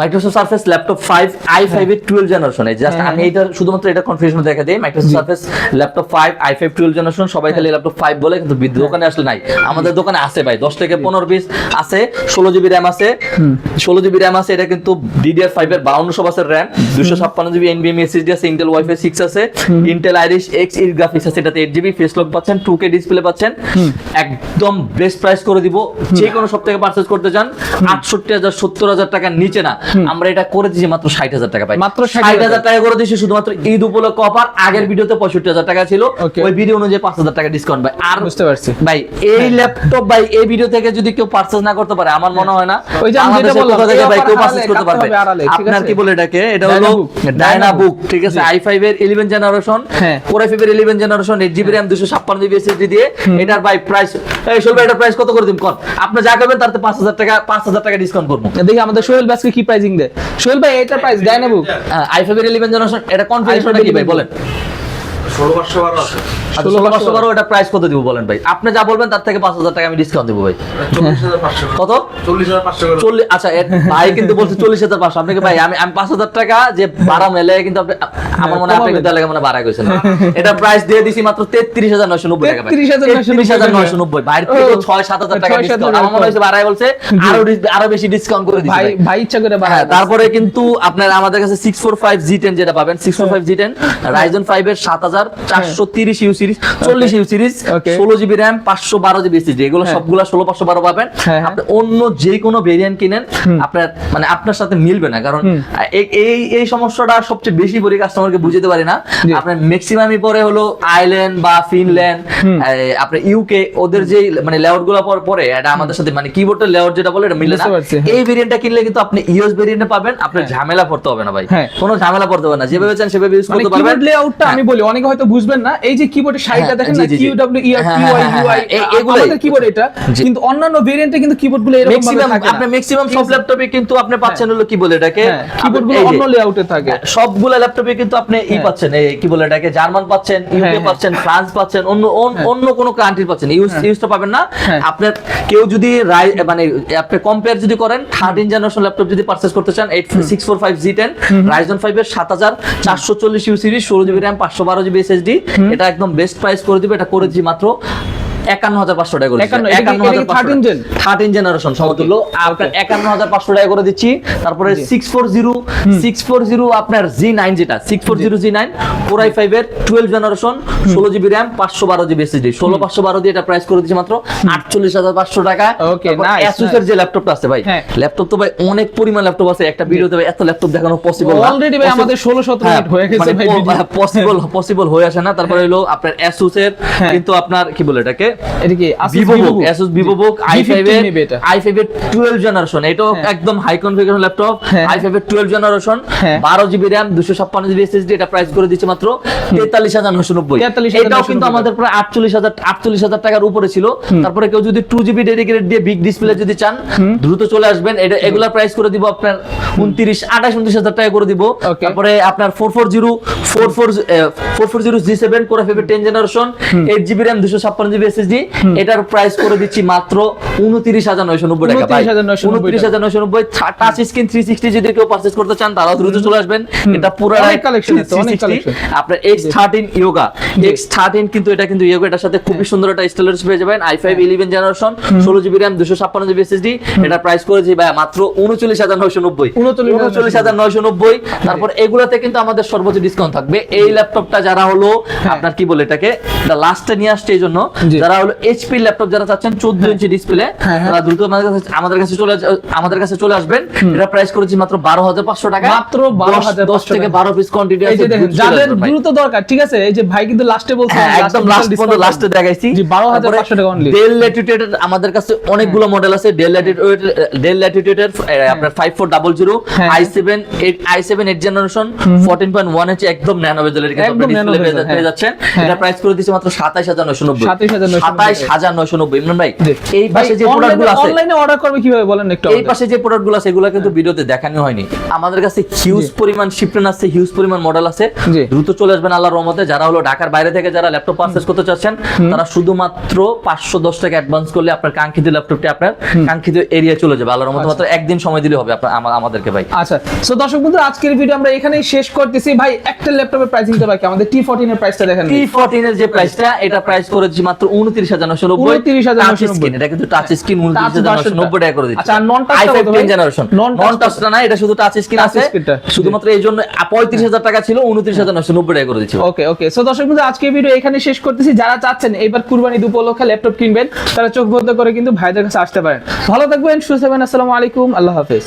Microsoft surface laptop 5 i5 এর 12 জেনারেশনে just আমি এটা শুধুমাত্র এটা কনফিগারেশন দেখা দেই Microsoft surface laptop 5 i5 12 generation সবাই খালি ল্যাপটপ 5 বলে কিন্তু দোকানে আসলে নাই আমাদের দোকানে আছে ভাই 10 থেকে 15 পিস আছে 16 জিবি র‍্যাম আছে 16 জিবি র‍্যাম আছে এটা কিন্তু DDR5 এর 5200 বাসের র‍্যাম 256 জিবি NVMe SSD আছে Intel Wi-Fi 6 আছে Intel Iris Xe গ্রাফিক্স আছে এটাতে 8 জিবি ফেস লক পাচ্ছেন 2K ডিসপ্লে পাচ্ছেন একদম বেস্ট প্রাইস করে দিব যে কোনো সব থেকে পারচেজ করতে চান 68000 70000 টাকার নিচে না আমরা এটা করে দিয়েছি মাত্র 60000 টাকা ভাই মাত্র 60000 টাকা করে দিয়েছি শুধুমাত্র ঈদ উপলক্ষে অফার আগের ভিডিওতে 65000 টাকা ছিল ওই ভিডিও অনুযায়ী 5000 টাকা ডিসকাউন্ট ভাই আর বুঝতে পারছি ভাই এই ল্যাপটপ ভাই এই ভিডিও থেকে যদি কেউ পারচেজ না করতে পারে আমার মনে হয় না ওই যে আমি যেটা বললাম ভাই কেউ পারচেজ করতে পারবে আপনার কি বলে এটাকে এটা হলো ডায়নাবুক ঠিক আছে i5 এর 11 জেনারেশন Core i5 এর 11 generation 8GB RAM 256GB SSD দিয়ে এটার ভাই প্রাইস এই সোহেল ভাই এটার প্রাইস কত করে দিম কোন আপনি যা করবেন তাতে 5000 টাকা ডিসকাউন্ট করব দেখি আমাদের সোহেল ভাই আজকে কি প্রাইসিং দেয় সোহেল ভাই এটার প্রাইস ডায়নাবুক i5 এর 11 জেনারেশন এটা কনফিগারেশনটা কি ভাই বলেন 1612 আছে 1612 এটা প্রাইস কত দিব বলেন ভাই আপনি যা বলবেন তার থেকে 5000 টাকা আমি ডিসকাউন্ট দেব ভাই 40500 কত 40500 40 আচ্ছা ভাই কিন্তু বলছে 40500 আপনাকে ভাই আমি 5000 টাকা যে ভাড়া মেলে কিন্তু আমার মনে হয় আপনি কিন্তু লাগে মানে ভাড়া কইছেন এটা প্রাইস দিয়ে দিছি মাত্র 33990 টাকা ভাই 33990 বাইরে থেকে 6-7000 টাকা ডিসকাউন্ট আমার মনে হইছে ভাড়ায় বলছে আরো বেশি ডিসকাউন্ট করে দিছি ভাই ইচ্ছা করে হ্যাঁ তারপরে কিন্তু আপনারা আমাদের কাছে 645 G10 যেটা পাবেন 645 G10 Ryzen 5 এর 7430 you series 40 you series 16GB RAM 512GB SSD এগুলো সবগুলা 16512 পাবেন আপনি অন্য যে কোনো ভেরিয়েন্ট কিনেন আপনার মানে আপনার সাথে মিলবে না কারণ এই সমস্যাটা সবচেয়ে বেশি পরি কাস্টমারকে বুঝাতে পারি না আপনার ম্যাক্সিমামই পরে হলো আইল্যান্ড বা ফিনল্যান্ড আপনার ইউকে ওদের যে মানে লেআউটগুলো পরে এটা আমাদের সাথে মানে কিবোর্ডের লেআউট যেটা বলে এটা মিলে না এই ভেরিয়েন্টটা কিনলে কিন্তু আপনি ইউএস ভেরিয়েন্টে পাবেন আপনার ঝামেলা পড়তে হবে না ভাই কোনো ঝামেলা পড়তে হবে না যেভাবে চান সেভাবে ইউজ করতে পারবেন কিবোর্ড লেআউটটা আমি বলি অনেকে হয়তো বুঝবেন না এই যে কিবোর্ডের সাইডটা দেখেন না QWER QI এগুলো আমাদের কিবোর্ড এটা কিন্তু অন্যান্য ভেরিয়েন্টে কিন্তু কিবোর্ডগুলো এরকম ভাবে থাকে না আপনি ম্যাক্সিমাম সব ল্যাপটপে কিন্তু আপনি পাচ্ছেন হলো কি বলে এটাকে কিবোর্ডগুলো অন্য লেআউটে থাকে সবগুলো ল্যাপটপে কিন্তু আপনি পাচ্ছেন এই কি বলে এটাকে জার্মান পাচ্ছেন ইউকে পাচ্ছেন ফ্রান্স পাচ্ছেন অন্য কোনো কান্ট্রি পাচ্ছেন ইউজটা পাবেন না আপনার কেউ যদি মানে আপনি কম্পেয়ার যদি করেন 13 জেনারেশন ল্যাপটপ যদি পারচেজ করতে চান 645 G10 Ryzen 5 এর 7440 you series 16GB RAM 512GB SSD এটা একদম বেস্ট প্রাইস করে দিবে এটা করে দিছি মাত্র 51500 টাকা করে 13 জেনারেশন সমতুল্য আপনার 51500 টাকা করে দিচ্ছি তারপরে 640 আপনার G9 যেটা 640 G9 Core i5 এর 12 generation 16GB RAM 512GB SSD 16512 দিয়ে এটা প্রাইস করে দিচ্ছি মাত্র 48500 টাকা ওকে নাইস Asus এর যে ল্যাপটপটা আছে ভাই ল্যাপটপ তো ভাই অনেক পরিমাণ ল্যাপটপ আছে একটা ভিডিওতে ভাই এত ল্যাপটপ দেখানো পসিবল না অলরেডি ভাই আমাদের 16-17 মিনিট হয়ে গেছে ভাই পসিবল হয়ে আসে না তারপরে হলো আপনার Asus এর কিন্তু আপনার কি বলে এটাকে এটা কি Asus VivoBook i5 এর 12 জেনারেশন এটাও একদম হাই কনফিগারেশন ল্যাপটপ i5 এর 12 generation 12GB RAM 256GB SSD এটা প্রাইস করে দিচ্ছে মাত্র 43990 এটাও কিন্তু আমাদের প্রায় 48000 টাকার উপরে ছিল তারপরে কেউ যদি 2GB ডেডিকেটেড দিয়ে বিগ ডিসপ্লে যদি চান দ্রুত চলে আসবেন এটা এগুলা প্রাইস করে দিব আপনার 29000 টাকা করে দিব তারপরে আপনার 440 G7 Core i5 এর 10 generation 8GB RAM 256GB SSD এটার প্রাইস করে দিচ্ছি মাত্র 29990 টাকা ভাই 29990 টাচ স্ক্রিন 360 যদি কেউ পারচেজ করতে চান তারাও দ্রুত চলে আসবেন এটা পুরো অনেক কালেকশন আছে অনেক কালেকশন আপনার X13 Yoga X13 কিন্তু এটা কিন্তু Yoga এটার সাথে খুবই সুন্দর একটা স্টোরেজ পেয়ে যাবেন i5 11 generation 16GB RAM 256GB SSD এটা প্রাইস করেছি ভাই মাত্র 39990 তারপর এগুলাতে কিন্তু আমাদের সর্বোচ্চ ডিসকাউন্ট থাকবে এই ল্যাপটপটা যারা হলো আপনার কি বলে এটাকে এটা লাস্টে নিয়ে আসছে এইজন্য যারা হলো HP ল্যাপটপ যারা চাচ্ছেন 14 ইঞ্চি ডিসপ্লে তারা দ্রুত আমাদের কাছে চলে আসবেন এটা প্রাইস করেছি মাত্র 12500 টাকা মাত্র 12500 10 থেকে 12 পিস কোয়ান্টিটি আছে যাদের দ্রুত দরকার ঠিক আছে এই যে ভাই কিন্তু লাস্টে বলছেন একদম লাস্টে দেখাইছি জি 12500 টাকা অনলি ডেল ল্যাটিটিউড আমাদের কাছে অনেকগুলো মডেল আছে ডেল ল্যাটিটিউড এর আপনার 5400 i7 8 জেনারেশন 14.1 ইঞ্চি একদম ন্যানো বেজেলের কিন্তু ডিসপ্লে পেয়ে যাচ্ছেন এটা প্রাইস করে দিয়েছি মাত্র 27990 27990 ইমরান ভাই জি। এই পাশে যে প্রোডাক্টগুলো আছে অনলাইনে অর্ডার করবে কিভাবে বলেন একটু এই পাশে যে প্রোডাক্টগুলো আছে এগুলো কিন্তু ভিডিওতে দেখানো হয়নি। আমাদের কাছে হিউজ পরিমাণ শিপমেন্ট আছে, হিউজ পরিমাণ মডেল আছে। জি। দ্রুত চলে আসবেন আল্লাহর রহমতে। যারা হলো ঢাকার বাইরে থেকে যারা ল্যাপটপ পারচেজ করতে চাচ্ছেন তারা শুধুমাত্র 510 টাকা অ্যাডভান্স করলে আপনার কাঙ্ক্ষিত ল্যাপটপটি আপনার কাঙ্ক্ষিত এরিয়ায় চলে যাবে আল্লাহর রহমতে। মাত্র একদিন সময় দিলে হবে আমাদেরকে ভাই। আচ্ছা, সো দর্শক বন্ধু আজকের ভিডিও আমরা এখানেই শেষ করতেছি। ভাই একটা ল্যাপটপের প্রাইসিংটা বাকি, আমাদের T14 এর প্রাইসটা দেখেন। T14 এর যে প্রাইসটা, এটা প্রাইস করেছি মাত্র 29990। 29990 এটা কিন্তু টাচ স্ক্রিন 29990 টাকা করে দিচ্ছি। আচ্ছা, আর নন টাচ i5 10 জেনারেশন নন টাচটা না, এটা শুধু টাচ স্ক্রিন আছে। শুধুমাত্র এই জন্য 35000 টাকা ছিল, 29990 টাকা করে দিচ্ছি। ওকে ওকে, সো দর্শক বন্ধু আজকের ভিডিও এখানে শেষ করতেছি। যারা চাচ্ছেন এবার কুরবানি ঈদ উপলক্ষে ল্যাপটপ কিনবেন তারা চোখ বন্ধ করে কিন্তু ভাইদের কাছে আসতে পারেন। ভালো থাকবেন, সুস্থ থাকবেন। আসসালামু আলাইকুম, আল্লাহ হাফেজ।